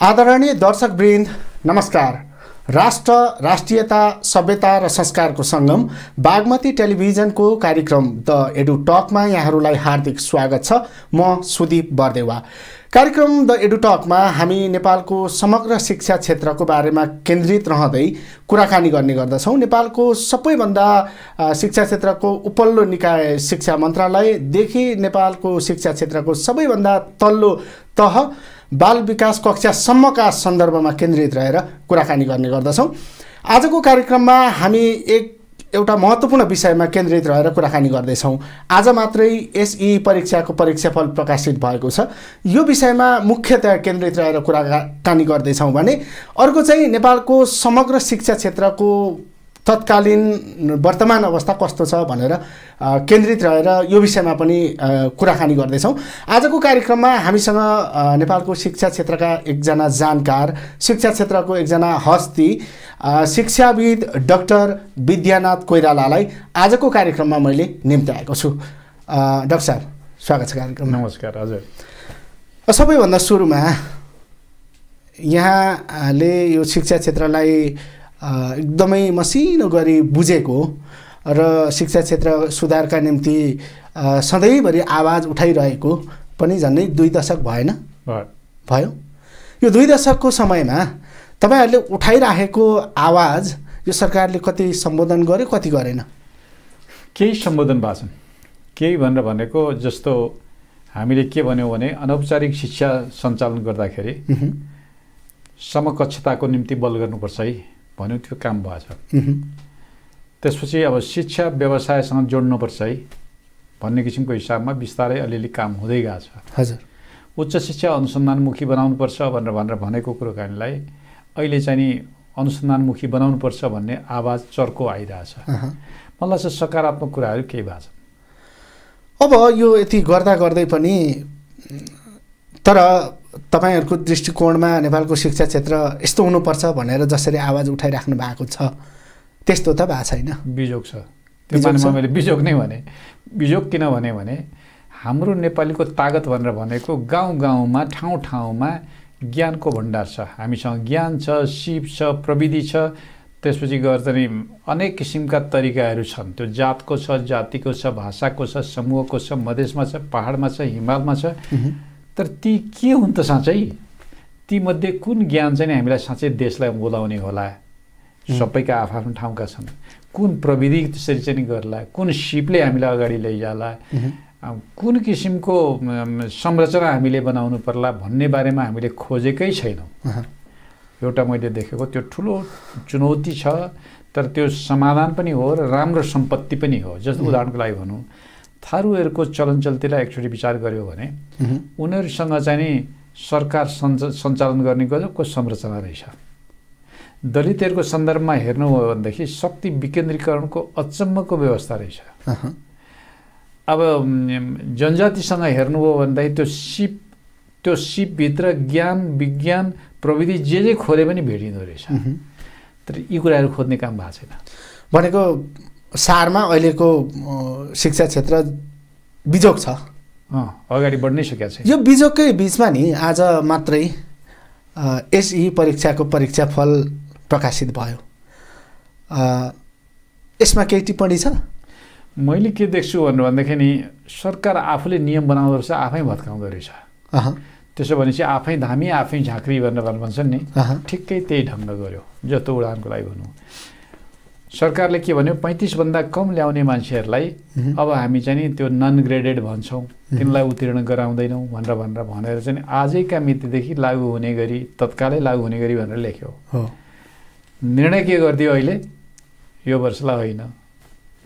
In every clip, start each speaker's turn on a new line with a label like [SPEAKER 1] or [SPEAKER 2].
[SPEAKER 1] आदरणीय दर्शकवृन्द नमस्कार। राष्ट्र, राष्ट्रियता, सभ्यता र संस्कारको सङ्गम बागमती टेलिभिजनको कार्यक्रम द एडु टकमा यहाँहरूलाई हार्दिक स्वागत छ। म सुदीप बर्देवा। कार्यक्रम द एडु टकमा हामी नेपालको समग्र शिक्षा क्षेत्रको बारेमा केन्द्रित रहँदै कुराकानी गर्ने गर्दछौँ। नेपालको सबैभन्दा शिक्षा क्षेत्रको उपल्लो निकाय शिक्षा मन्त्रालयदेखि नेपालको शिक्षा क्षेत्रको सबैभन्दा तल्लो तह बाल विकास कक्षासम्मका सन्दर्भमा केन्द्रित रहेर कुराकानी गर्ने गर्दछौँ। आजको कार्यक्रममा हामी एउटा महत्त्वपूर्ण विषयमा केन्द्रित रहेर कुराकानी गर्दैछौँ। आज मात्रै एसई परीक्षाको परीक्षाफल प्रकाशित भएको छ। यो विषयमा मुख्यतया केन्द्रित रहेर कुराकानी गर्दैछौँ भने अर्को चाहिँ नेपालको समग्र शिक्षा क्षेत्रको तत्कालीन वर्तमान अवस्था कस्तो छ भनेर केन्द्रित रहेर यो विषयमा पनि कुराकानी गर्दैछौँ। आजको कार्यक्रममा हामीसँग नेपालको शिक्षा क्षेत्रका एकजना जानकार, शिक्षा क्षेत्रको एकजना हस्ती, शिक्षाविद डाक्टर विद्यानाथ कोइरालालाई आजको कार्यक्रममा मैले निम्त्याएको छु। डाक्टर साहब, स्वागत छ कार्यक्रममा।
[SPEAKER 2] नमस्कार। हजुर,
[SPEAKER 1] सबैभन्दा सुरुमा यहाँले यो शिक्षा क्षेत्रलाई एकदमै मसिनो गरी बुझेको र शिक्षा क्षेत्र सुधारका निम्ति सधैँभरि आवाज उठाइरहेको पनि झन्डै 2 दशक भएन भयो। यो 2 दशकको समयमा तपाईहरूले उठाइराखेको आवाज यो सरकारले कति सम्बोधन गर्यो, कति गरेन?
[SPEAKER 2] केही सम्बोधन भएको छन्, केही भनेर भनेको जस्तो हामीले के भन्यौँ भने अनौपचारिक शिक्षा सञ्चालन गर्दाखेरि समकक्षताको निम्ति बल गर्नुपर्छ है भन्यो, त्यो काम भएछ। त्यसपछि अब शिक्षा व्यवसायसँग जोड्नुपर्छ है भन्ने किसिमको हिसाबमा बिस्तारै अलिअलि काम हुँदै गएको छ।
[SPEAKER 1] हजुर,
[SPEAKER 2] उच्च शिक्षा अनुसन्धानमुखी बनाउनुपर्छ भनेर भनेको कुराकानीलाई अहिले चाहिँ नि अनुसन्धानमुखी बनाउनुपर्छ भन्ने आवाज चर्को आइरहेछ। मलाई चाहिँ सकारात्मक कुराहरू केही भएको छ।
[SPEAKER 1] अब यो यति गर्दा गर्दै पनि तर तपाईहरूको दृष्टिकोणमा नेपालको शिक्षा क्षेत्र यस्तो हुनुपर्छ भनेर जसरी आवाज उठाइराख्नु भएको छ त्यस्तो त भएको छैन।
[SPEAKER 2] बिजोग छ। त्यो मानेमा मैले बिजोग नै भने। बिजोग किन भने हाम्रो नेपालीको तागत भनेर भनेको गाउँ गाउँमा, ठाउँ ठाउँमा ज्ञानको भण्डार छ। हामीसँग ज्ञान छ, सिप छ, प्रविधि छ। त्यसपछि गएर चाहिँ अनेक किसिमका तरिकाहरू छन्। त्यो जातको छ, जातिको छ, भाषाको छ, समूहको छ, मधेसमा छ, पहाडमा छ, हिमालमा छ। तर ती के हुन् त साँच्चै? तीमध्ये कुन ज्ञान चाहिँ हामीलाई साँच्चै देशलाई बोलाउने होला? सबैका आफ्नो ठाउँका छन्। कुन प्रविधि त्यसरी चाहिँ गर्ला, कुन सिपले हामीलाई अगाडि लैजाला, कुन किसिमको संरचना हामीले बनाउनु पर्ला भन्ने बारेमा हामीले खोजेकै छैनौँ। एउटा मैले देखेको त्यो ठुलो चुनौती छ, तर त्यो समाधान पनि हो र राम्रो सम्पत्ति पनि हो। जस्तो उदाहरणको लागि भनौँ, थारूहरूको चलनचल्तीलाई एकचोटि विचार गर्यो भने उनीहरूसँग चाहिँ नि सरकार सञ्चालन गर्ने गजबको संरचना रहेछ। दलितहरूको सन्दर्भमा हेर्नु हो भनेदेखि शक्ति विकेन्द्रीकरणको अचम्मको व्यवस्था रहेछ। अब जनजातिसँग हेर्नु हो भनेदेखि त्यो सिपभित्र ज्ञान, विज्ञान, प्रविधि जे खोजे पनि भेटिँदो रहेछ। तर यी कुराहरू खोज्ने काम भएको छैन।
[SPEAKER 1] भनेको सारमा अहिलेको शिक्षा क्षेत्र बिजोग छ,
[SPEAKER 2] अगाडि बढ्नै सकेको छ।
[SPEAKER 1] यो बिजोगकै बिचमा नि आज मात्रै एसई परीक्षाको परीक्षाफल प्रकाशित भयो। यसमा केही टिप्पणी छ?
[SPEAKER 2] मैले के देख्छु भनेदेखि नि सरकार आफूले नियम बनाउँदो रहेछ, आफै भत्काउँदो रहेछ। त्यसो भनेपछि आफै धामी आफै झाँक्री भनेर भन्छन् नि, ठिक्कै त्यही ढङ्ग गर्यो। जस्तो उदाहरणको लागि भनौँ, सरकारले के भन्यो, 35 भन्दा कम ल्याउने मान्छेहरूलाई अब हामी चाहिँ नि त्यो नन ग्रेडेड भन्छौँ, तिनलाई उत्तीर्ण गराउँदैनौँ भनेर चाहिँ आजैका मितिदेखि लागू हुने गरी, तत्कालै लागू हुने गरी भनेर लेख्यो। निर्णय के गरिदियो अहिले? यो वर्षलाई होइन।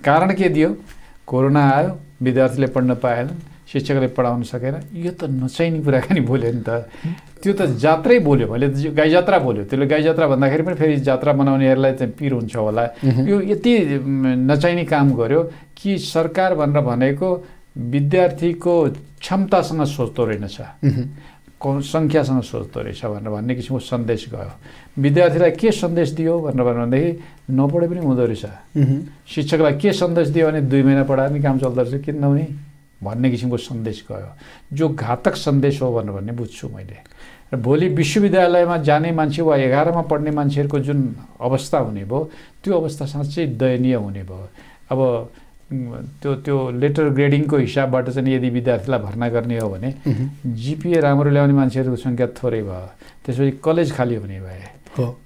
[SPEAKER 2] कारण के दियो? कोरोना आयो, विद्यार्थीले पढ्न पाएनन्, शिक्षकले पढाउन सकेन। यो त नचाहिने कुराकानी बोल्यो नि त। त्यो त जात्रै बोल्यो। मैले गाई जात्रा बोल्यो। त्यसले गाई जात्रा भन्दाखेरि पनि फेरि जात्रा बनाउनेहरूलाई चाहिँ पिर हुन्छ होला। यो यति नचाहिने काम गर्यो कि सरकार भनेर भनेको विद्यार्थीको क्षमतासँग सोच्दो रहेनछ, सङ्ख्यासँग सोच्दो रहेछ भनेर भन्ने किसिमको सन्देश गयो। विद्यार्थीलाई के सन्देश दियो भनेर भनेदेखि नपढे पनि हुँदो रहेछ। शिक्षकलाई के सन्देश दियो भने 2 महिना पढाएर नि काम चल्दो रहेछ, किन नहुने? भन्ने किसिमको सन्देश गयो, जो घातक सन्देश हो भनेर भन्ने बुझ्छु मैले। र भोलि विश्वविद्यालयमा जाने मान्छे वा 11मा पढ्ने मान्छेहरूको जुन अवस्था हुने भयो त्यो अवस्था साँच्चै दयनीय हुने भयो। अब त्यो लेटर ग्रेडिङको हिसाबबाट चाहिँ यदि विद्यार्थीलाई भर्ना गर्ने हो भने जिपिए राम्रो ल्याउने मान्छेहरूको सङ्ख्या थोरै भयो, त्यसपछि कलेज खाली हुने भए,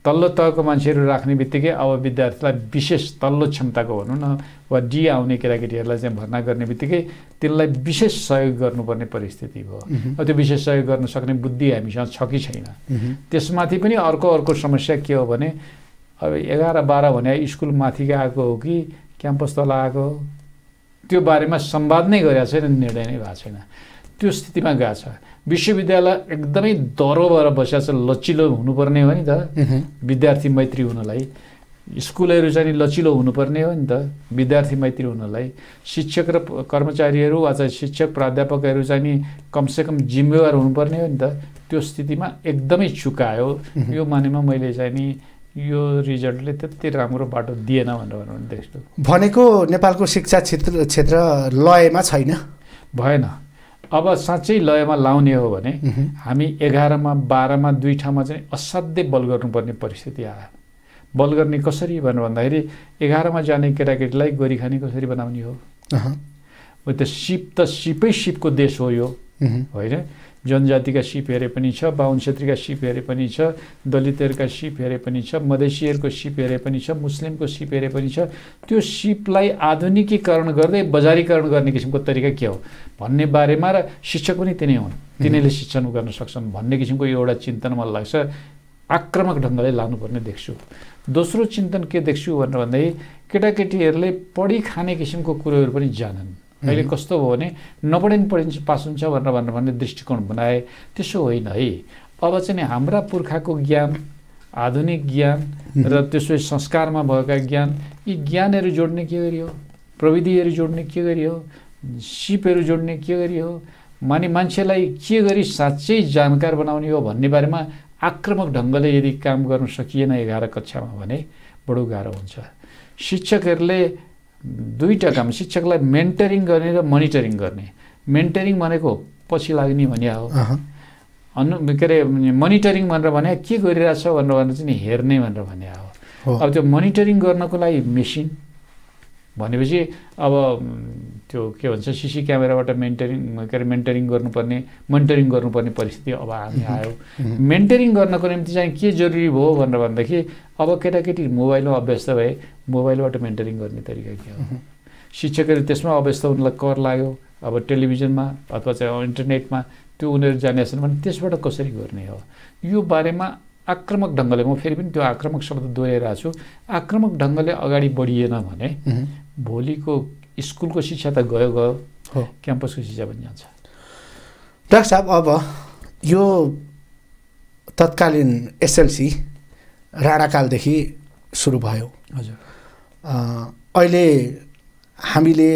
[SPEAKER 2] तल्लो तहको मान्छेहरू राख्ने बित्तिकै अब विद्यार्थीलाई विशेष तल्लो क्षमताको भनौँ न वा डी आउने केटाकेटीहरूलाई चाहिँ भर्ना गर्ने बित्तिकै त्यसलाई विशेष सहयोग गर्नुपर्ने परिस्थिति भयो। अब त्यो विशेष सहयोग गर्न सक्ने बुद्धि हामीसँग छ कि छैन। त्यसमाथि पनि अर्को समस्या के हो भने अब 11-12 भने स्कुल माथि आएको हो कि क्याम्पस तल आएको हो त्यो बारेमा संवाद नै गरेको छैन, निर्णय नै भएको छैन। त्यो स्थितिमा गएको छ। विश्वविद्यालय एकदमै दह्रो भएर बसेको छ, लचिलो हुनुपर्ने हो नि त विद्यार्थी मैत्री हुनलाई। स्कुलहरू चाहिँ लचिलो हुनुपर्ने हो नि त विद्यार्थी मैत्री हुनलाई। शिक्षक र कर्मचारीहरू वा चाहिँ शिक्षक प्राध्यापकहरू चाहिँ नि कमसेकम जिम्मेवार हुनुपर्ने हो नि त। त्यो स्थितिमा एकदमै चुकायो। यो मानेमा मैले चाहिँ नि यो रिजल्टले त्यति राम्रो बाटो दिएन भनेर देख्छु।
[SPEAKER 1] भनेको नेपालको शिक्षा क्षेत्र लयमा छैन,
[SPEAKER 2] भएन। अब साँच्चै लयमा लाउने हो भने हामी 11मा 12मा 2 ठाउँमा चाहिँ असाध्यै बल गर्नुपर्ने परिस्थिति आयो। बल गर्ने कसरी भनेर भन्दाखेरि 11मा जाने केटाकेटीलाई गोरी खाने कसरी बनाउने हो? त्यो सिपै सिपको देश हो यो, होइन? जनजातिका सिप हेरे पनि छ, बाहुन क्षेत्रीका सिप हेरे पनि छ, दलितहरूका सिप हेरे पनि छ, मधेसीहरूको सिप हेरे पनि छ, मुस्लिमको सिप हेरे पनि छ। त्यो सिपलाई आधुनिकीकरण गर्दै बजारीकरण गर्ने किसिमको तरिका के हो भन्ने बारेमा र शिक्षक पनि तिनै हुन्, तिनीले शिक्षण गर्न सक्छन् भन्ने किसिमको एउटा चिन्तन मलाई लाग्छ आक्रामक ढङ्गले लानुपर्ने देख्छु। दोस्रो चिन्तन के देख्छु भनेर भन्दाखेरि केटाकेटीहरूले पढी खाने किसिमको कुरोहरू पनि जानन्। अहिले कस्तो भयो भने नपढे नि पढिन्छ पास हुन्छ भनेर भन्ने दृष्टिकोण बनाए। त्यसो होइन है। अब चाहिँ हाम्रा पुर्खाको ज्ञान, आधुनिक ज्ञान र त्यसपछि संस्कारमा भएका ज्ञान, यी ज्ञानहरू जोड्ने के गरियो, प्रविधिहरू जोड्ने के गरियो, सिपहरू जोड्ने के गरियो, मान्छेलाई के गरी साँच्चै जानकार बनाउने हो भन्ने बारेमा आक्रामक ढङ्गले यदि काम गर्न सकिएन 11 कक्षामा भने बडो गाह्रो हुन्छ। शिक्षकहरूले दुईटा काम, शिक्षकलाई मेन्टरिङ गर्ने र मोनिटरिङ गर्ने। मेन्टरिङ भनेको पछि लाग्ने भने हो, के अरे मोनिटरिङ भनेर भने के गरिरहेछ भनेर चाहिँ हेर्ने भनेर भने हो। अब त्यो मोनिटरिङ गर्नको लागि मेसिन भनेपछि अब त्यो के भन्छ सिसी क्यामेराबाट मोनिटरिङ गर्नुपर्ने परिस्थिति अब हामी आयो। मेन्टरिङ गर्नको निम्ति चाहिँ के जरुरी भयो भनेर भन्दाखेरि अब केटाकेटी मोबाइलमा अभ्यस्त भए, मोबाइलबाट मेन्टरिङ गर्ने तरिका के हो? शिक्षकहरू त्यसमा अभ्यस्त हुनलाई कर लाग्यो। अब टेलिभिजनमा अथवा चाहिँ इन्टरनेटमा त्यो उनीहरू जानेछन् भने त्यसबाट कसरी गर्ने हो? यो बारेमा आक्रामक ढङ्गले, म फेरि पनि त्यो आक्रामक शब्द दोहोऱ्याइरहेको छु, आक्रामक ढङ्गले अगाडि बढिएन भने भोलिको स्कुलको शिक्षा त गयो, क्याम्पसको शिक्षा पनि जान्छ।
[SPEAKER 1] डाक्टर साहब, अब यो तत्कालीन एसएलसी राणाकालदेखि सुरु भयो।
[SPEAKER 2] हजुर।
[SPEAKER 1] अहिले हामीले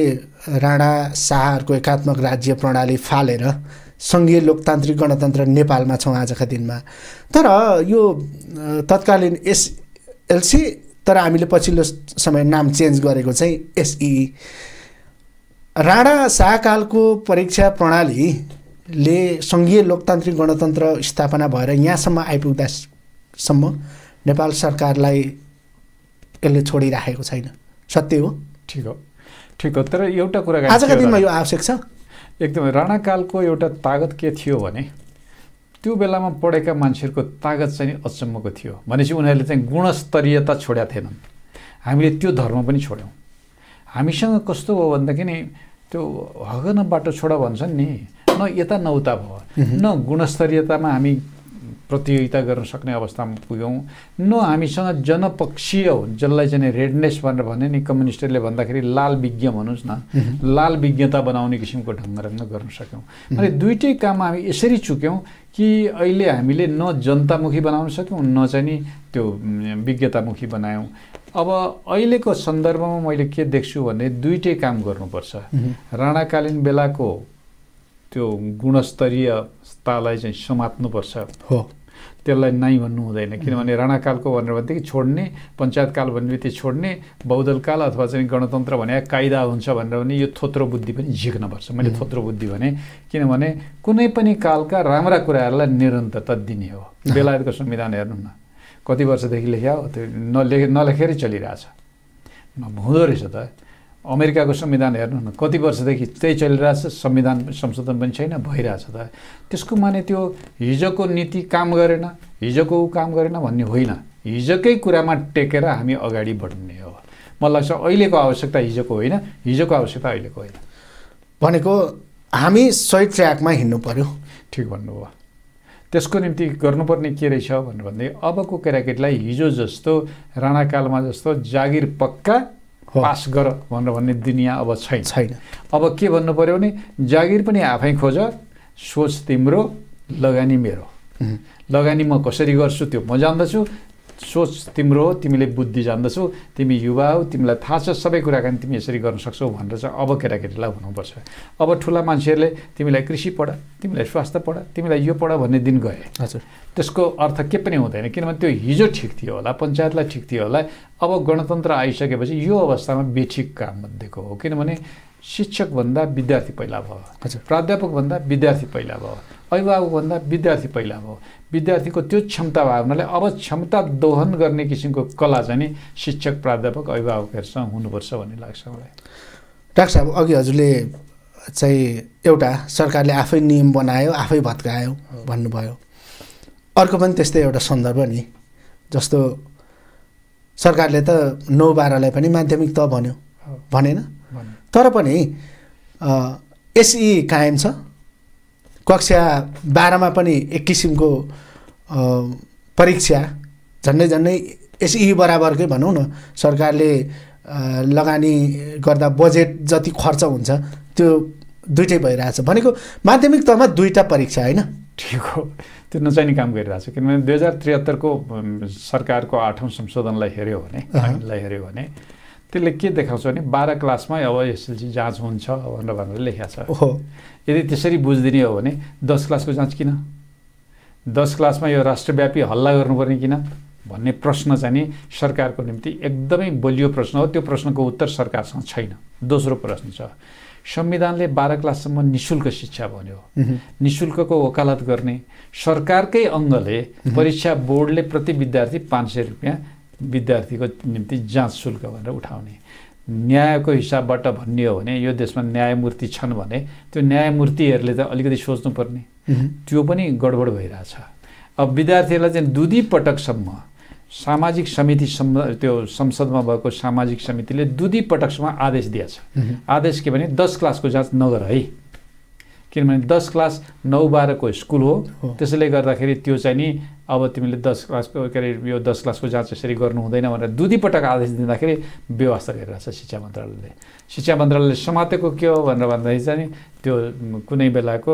[SPEAKER 1] राणा शाहहरूको एकात्मक राज्य प्रणाली फालेर सङ्घीय लोकतान्त्रिक गणतन्त्र नेपालमा छौँ आजका दिनमा। तर यो तत्कालीन एसएलसी, तर हामीले पछिल्लो समय नाम चेन्ज गरेको चाहिँ एसई। राणा शाहकालको परीक्षा प्रणालीले सङ्घीय लोकतान्त्रिक गणतन्त्र स्थापना भएर यहाँसम्म आइपुग्दासम्म नेपाल सरकारलाई यसले छोडिराखेको छैन। सत्य हो?
[SPEAKER 2] ठिक हो। तर एउटा कुरा
[SPEAKER 1] आजका दिनमा यो आवश्यक छ।
[SPEAKER 2] एकदमै। राणाकालको एउटा तागत के थियो भने त्यो बेलामा पढेका मान्छेहरूको तागत चाहिँ अचम्मको थियो। भनेपछि उनीहरूले चाहिँ गुणस्तरीयता छोडेका थिएनन्। हामीले त्यो धर्म पनि छोड्यौँ। हामीसँग कस्तो भयो भनेदेखि नि त्यो हगन बाटो छोड भन्छन् नि, न यता न उता भयो, न गुणस्तरीयतामा हामी प्रतियोगिता गर्न सक्ने अवस्थामा पुग्यौँ, न हामीसँग जनपक्षीय जसलाई चाहिँ रेडनेस भनेर भने नि कम्युनिस्टहरूले भन्दाखेरि लाल विज्ञ भनौँ न, लाल विज्ञता बनाउने किसिमको ढङ्ग गर्न सक्यौँ। अनि दुईटै काम हामी यसरी चुक्यौँ कि अहिले हामीले न जनतामुखी बनाउन सक्यौँ, न चाहिँ नि त्यो विज्ञतामुखी बनायौँ। अब अहिलेको सन्दर्भमा मैले के देख्छु भने दुईटै काम गर्नुपर्छ। राणाकालीन बेलाको त्यो गुणस्तरीयतालाई चाहिँ समात्नुपर्छ हो। त्यसलाई नाइ भन्नु हुँदैन, किनभने राणाकालको भनेर भनेदेखि छोड्ने, पञ्चायतकाल भन्ने बित्तिकै छोड्ने, बहुदलकाल अथवा चाहिँ गणतन्त्र भने कायदा हुन्छ भनेर भने यो थोत्रो बुद्धि पनि झिक्नुपर्छ। मैले थोत्रो बुद्धि भने किनभने कुनै पनि कालका राम्रा कुराहरूलाई निरन्तरता दिने हो। बेलायतको संविधान हेर्नु न, कति वर्षदेखि लेख्या हो, त्यो नलेखेरै चलिरहेछ, हुँदो रहेछ त। अमेरिकाको संविधान हेर्नु न, कति वर्षदेखि त्यही चलिरहेछ, संविधान संशोधन पनि छैन, भइरहेछ त। त्यसको माने त्यो हिजोको नीति काम गरेन, हिजोको काम गरेन भन्ने होइन, हिजोकै कुरामा टेकेर हामी अगाडि बढ्ने हो। मलाई लाग्छ अहिलेको आवश्यकता हिजोको होइन, हिजोको आवश्यकता अहिलेको होइन।
[SPEAKER 1] भनेको हामी सही ट्र्याकमा हिँड्नु पर्यो।
[SPEAKER 2] ठिक भन्नुभयो। त्यसको निम्ति गर्नुपर्ने के रहेछ भनेर भन्दै अबको केटाकेटीलाई हिजो जस्तो राणाकालमा जस्तो जागिर पक्का पास गर भनेर भन्ने दुनियाँ अब छैन। अब के भन्नु पर्यो भने जागिर पनि आफै खोज, सोच तिम्रो, लगानी मेरो। लगानी म कसरी गर्छु त्यो म जान्दछु, सोच तिम्रो हो, तिमीले बुद्धि जान्दछौ, तिमी युवा हो, तिमीलाई थाहा छ सबै कुराकानी तिमी यसरी गर्न सक्छौ भनेर चाहिँ अब केटाकेटीलाई भन्नुपर्छ। अब ठुला मान्छेहरूले तिमीलाई कृषि पढ, तिमीलाई स्वास्थ्य पढ, तिमीलाई यो पढ भन्ने दिन गए।
[SPEAKER 1] हजुर,
[SPEAKER 2] त्यसको अर्थ के पनि हुँदैन, किनभने त्यो हिजो ठिक थियो होला, पञ्चायतलाई ठिक थियो होला। अब गणतन्त्र आइसकेपछि यो अवस्थामा बेठिक काम दिएको हो, किनभने शिक्षकभन्दा विद्यार्थी पहिला भयो, प्राध्यापकभन्दा विद्यार्थी पहिला भयो, अभिभावकभन्दा विद्यार्थी पहिला भयो। विद्यार्थीको त्यो क्षमता भयो हुनाले अब क्षमता दोहन गर्ने किसिमको कला चाहिँ नि शिक्षक, प्राध्यापक, अभिभावकहरूसँग हुनुपर्छ भन्ने लाग्छ मलाई।
[SPEAKER 1] डाक्टर साहब, अघि हजुरले चाहिँ एउटा सरकारले आफै नियम बनायो, आफै भत्कायो भन्नुभयो। अर्को पनि त्यस्तै एउटा सन्दर्भ नि, जस्तो सरकारले त 9-12लाई पनि माध्यमिक त भन्यो, भनेन, तर पनि एसई कायम छ। कक्षा 12मा पनि एक किसिमको परीक्षा झन्डै एसई बराबरकै भनौँ न, सरकारले लगानी गर्दा बजेट जति खर्च हुन्छ त्यो दुइटै भइरहेछ। भनेको माध्यमिक तहमा 2टा परीक्षा होइन?
[SPEAKER 2] ठिक हो, त्यो नचाहिने काम गरिरहेछ। किनभने 2073को सरकारको 8औं संशोधनलाई हेऱ्यो भने, ऐनलाई हेऱ्यो भने त्यसले के देखाउँछ भने 12 क्लासमा अब एसएलसी जाँच हुन्छ भनेर लेखेको छ। यदि त्यसरी बुझिदिने हो भने 10 क्लासको जाँच किन, 10 क्लासमा यो राष्ट्रव्यापी हल्ला गर्नुपर्ने किन भन्ने प्रश्न चाहिँ नि सरकारको निम्ति एकदमै बलियो प्रश्न हो। त्यो प्रश्नको उत्तर सरकारसँग छैन। दोस्रो प्रश्न छ, संविधानले 12 क्लाससम्म निःशुल्क शिक्षा भन्यो। निःशुल्कको वकालत गर्ने सरकारकै अङ्गले परीक्षा बोर्डले प्रति विद्यार्थी 500 रुपियाँ विद्यार्थीको निम्ति जाँच शुल्क भनेर उठाउने। न्यायको हिसाबबाट भन्ने हो भने यो देशमा न्यायमूर्ति छन् भने त्यो न्यायमूर्तिहरूले त अलिकति सोच्नुपर्ने, त्यो पनि गडबड भइरहेछ। अब विद्यार्थीहरूलाई चाहिँ 2 पटकसम्म सामाजिक समिति त्यो संसदमा भएको सामाजिक समितिले 2 पटकसम्म आदेश दिएछ। आदेश के भने 10 क्लासको जाँच नगर है, किनभने 10 क्लास 9-12को स्कुल हो। त्यसैले गर्दाखेरि त्यो चाहिँ नि अब तिमीले 10 क्लासको के अरे यो 10 क्लासको जाँच यसरी गर्नु हुँदैन भनेर 2 पटक आदेश दिँदाखेरि व्यवस्था गरिरहेछ शिक्षा मन्त्रालयले। शिक्षा मन्त्रालयले समातेको के हो भनेर भन्दाखेरि चाहिँ त्यो कुनै बेलाको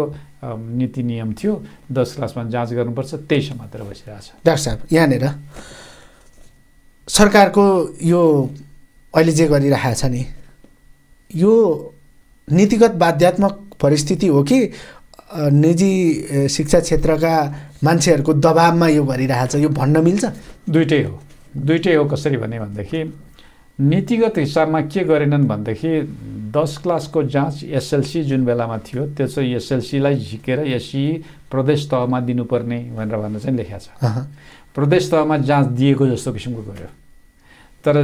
[SPEAKER 2] नीति नियम थियो, 10 क्लासमा जाँच गर्नुपर्छ, त्यही समातेर बसिरहेछ।
[SPEAKER 1] डाक्टर साहब, यहाँनिर सरकारको यो अहिले जे गरिरहेको छ नि, यो नीतिगत बाध्यात्मक परिस्थिति हो कि निजी शिक्षा क्षेत्रका मान्छेहरूको दबावमा यो गरिरहेछ, यो भन्न मिल्छ?
[SPEAKER 2] दुइटै हो। कसरी भनेदेखि नीतिगत हिसाबमा के गरेनन् भनेदेखि 10 क्लासको जाँच एसएलसी जुन बेलामा थियो त्यो चाहिँ एसएलसीलाई झिकेर एसई प्रदेश तहमा दिनुपर्ने भनेर भन्न चाहिँ लेखेको छ। प्रदेश तहमा जाँच दिएको जस्तो किसिमको गर्यो, तर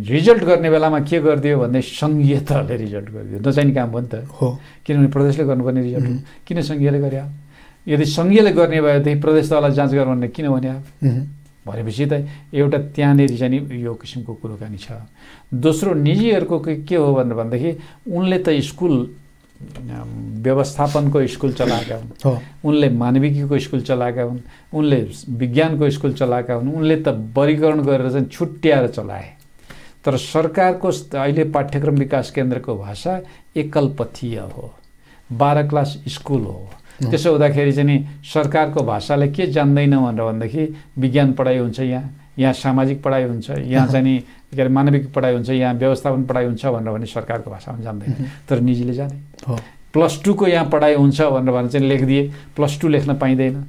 [SPEAKER 2] रिजल्ट गर्ने बेलामा के गरिदियो भने सङ्घीय तहले रिजल्ट गरिदियो। नचाहिने काम हो नि त, किनभने प्रदेशले गर्नुपर्ने रिजल्ट किन सङ्घीयले गर्यो? यदि सङ्घीयले गर्ने भएदेखि प्रदेश तहलाई जाँच गर्नु भने किन भन्यो? भनेपछि त एउटा त्यहाँनिर चाहिँ यो किसिमको कुरोकानी छ। दोस्रो, निजीहरूको के हो भनेर भनेदेखि उनले त स्कुल व्यवस्थापनको स्कुल चलाएका हुन्, उनले मानविकीको स्कुल चलाएका हुन्, उनले विज्ञानको स्कुल चलाएका हुन्, उनले त वर्गीकरण गरेर चाहिँ छुट्याएर चलाए। तर सरकारको अहिले पाठ्यक्रम विकास केन्द्रको भाषा एकलपथीय हो, 12 क्लास स्कुल हो। त्यसो हुँदाखेरि चाहिँ नि सरकारको भाषाले के जान्दैन भनेर भनेदेखि विज्ञान पढाइ हुन्छ, यहाँ सामाजिक पढाइ हुन्छ, यहाँ चाहिँ नि के अरे मानविक पढाइ हुन्छ, यहाँ व्यवस्थापन पढाइ हुन्छ भनेर भने सरकारको भाषामा जान्दैन। तर निजीले जाने। +2 को यहाँ पढाइ हुन्छ भनेर भने चाहिँ लेखिदिए, +2 लेख्न पाइँदैन।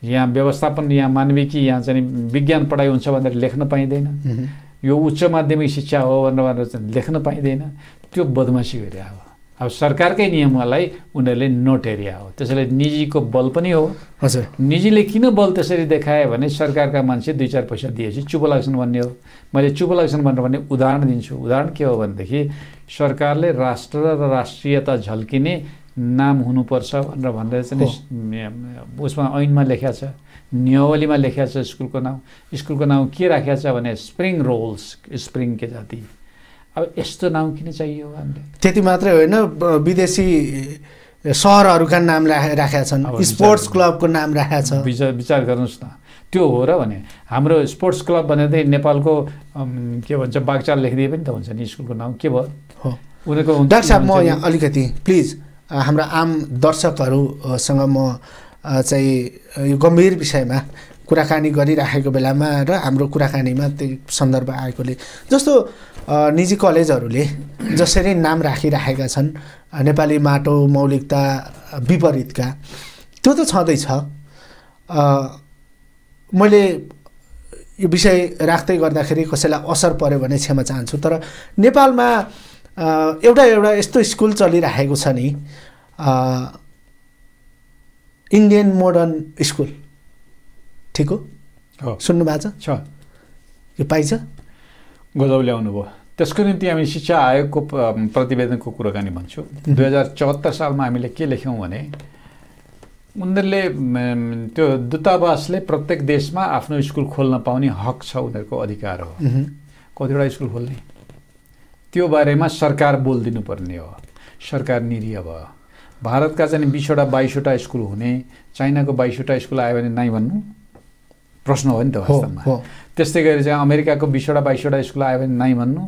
[SPEAKER 2] यहाँ व्यवस्थापन, यहाँ मानविकी, यहाँ चाहिँ विज्ञान पढाइ हुन्छ भनेर लेख्न पाइँदैन, यो उच्च माध्यमिक शिक्षा हो भनेर चाहिँ लेख्न पाइँदैन। त्यो बदमासी गरे अब सरकारकै नियमलाई उनीहरूले नोटेरिया हो। त्यसैले निजीको बल पनि हो।
[SPEAKER 1] हजुर,
[SPEAKER 2] निजीले किन बल त्यसरी देखाए भने सरकारका मान्छे 2-4 पैसा दिएपछि चुप लाग्छन् भन्ने हो। मैले चुप लाग्छन् भनेर भन्ने उदाहरण दिन्छु। उदाहरण के हो भनेदेखि सरकारले राष्ट्र र राष्ट्रियता झल्किने नाम हुनुपर्छ भनेर चाहिँ उसमा ऐनमा लेख्या छ, नियमावलीमा लेख्या छ। स्कुलको नाउँ के राखेको छ भने स्प्रिङ रोल्स, स्प्रिङ के जाति। अब यस्तो नाउँ किन चाहियो हामीले?
[SPEAKER 1] त्यति मात्रै होइन, विदेशी सहरहरूका नाम राखेका छन्, स्पोर्ट्स क्लबको नाम राखेको छ।
[SPEAKER 2] विचार गर्नुहोस् न, त्यो हो र भने हाम्रो स्पोर्ट्स क्लब भनेर चाहिँ नेपालको के भन्छ बागचाल लेखिदिए पनि त हुन्छ नि स्कुलको नाउँ। के भयो उनीहरूको?
[SPEAKER 1] डाक्टर साहब, म यहाँ अलिकति प्लिज हाम्रो आम दर्शकहरूसँग म चाहिँ यो गम्भीर विषयमा कुराकानी गरिराखेको बेलामा र हाम्रो कुराकानीमा त्यही सन्दर्भ आएकोले, जस्तो निजी कलेजहरूले जसरी नाम राखिराखेका छन् नेपाली माटो मौलिकता विपरीतका, त्यो त छँदैछ। मैले यो विषय राख्दै गर्दाखेरि कसैलाई असर पर्यो भने क्षमा चाहन्छु, तर नेपालमा एउटा यस्तो स्कुल चलिरहेको छ नि, इन्डियन मोडर्न स्कुल। ठिक हो? सुन्नु भएको
[SPEAKER 2] छ?
[SPEAKER 1] यो पाइन्छ?
[SPEAKER 2] गजब ल्याउनु भयो। त्यसको निम्ति हामी शिक्षा आयोगको प्रतिवेदनको कुराकानी भन्छु। 2074 सालमा हामीले के लेख्यौँ भने उनीहरूले त्यो दूतावासले प्रत्येक देशमा आफ्नो स्कुल खोल्न पाउने हक छ, उनीहरूको अधिकार हो। कतिवटा स्कुल खोल्ने त्यो बारेमा सरकार बोलिदिनु पर्ने हो। सरकार निरीह भयो। भारतका चाहिँ 20वटा 22वटा स्कुल हुने, चाइनाको 22वटा स्कुल आयो भने नाइ भन्नु प्रश्न हो नि त वास्तवमा। त्यस्तै गरी चाहिँ अमेरिकाको 20वटा 22वटा स्कुल आयो भने नाइ भन्नु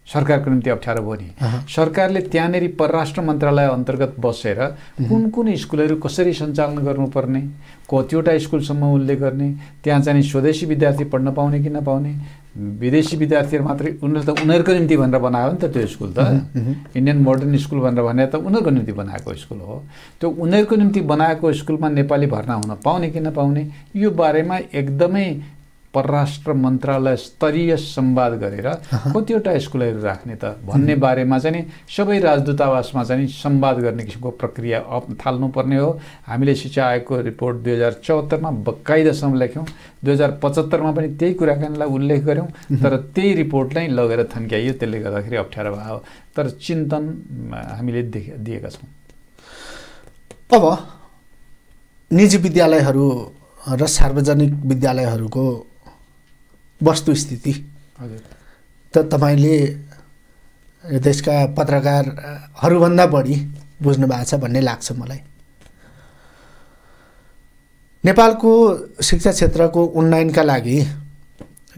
[SPEAKER 2] सरकारको निम्ति अप्ठ्यारो भयो नि। सरकारले त्यहाँनेरि परराष्ट्र मन्त्रालय अन्तर्गत बसेर कुन कुन स्कुलहरू कसरी सञ्चालन गर्नुपर्ने, कतिवटा स्कुलसम्म उल्लेख गर्ने, त्यहाँ चाहिँ स्वदेशी विद्यार्थी पढ्न पाउने कि नपाउने, विदेशी विद्यार्थीहरू मात्रै उनीहरू त उनीहरूको निम्ति भनेर बनायो नि त त्यो स्कुल त। इन्डियन मोडर्न स्कुल भनेर भने त उनीहरूको निम्ति बनाएको स्कुल हो। त्यो उनीहरूको निम्ति बनाएको स्कुलमा नेपाली भर्ना हुन पाउने कि नपाउने, यो बारेमा एकदमै परराष्ट्र मन्त्रालय स्तरीय संवाद गरेर कतिवटा स्कुलहरू राख्ने त भन्ने बारेमा चाहिँ सबै राजदूतावासमा चाहिँ संवाद गर्ने किसिमको प्रक्रिया थाल्नुपर्ने हो। हामीले शिक्षा आयोगको रिपोर्ट 2074मा बकाइदासम्म लेख्यौँ, 2075मा पनि त्यही कुराकानीलाई उल्लेख गऱ्यौँ, तर त्यही रिपोर्ट नै लगेर थन्क्याइयो। त्यसले गर्दाखेरि अप्ठ्यारो भयो, तर चिन्तन हामीले दिएका छौँ।
[SPEAKER 1] अब निजी विद्यालयहरू र सार्वजनिक विद्यालयहरूको वस्तुस्थिति त तपाईँले देशका पत्रकारहरूभन्दा बढी बुझ्नु भएको छ भन्ने लाग्छ मलाई। नेपालको शिक्षा क्षेत्रको उन्नयनका लागि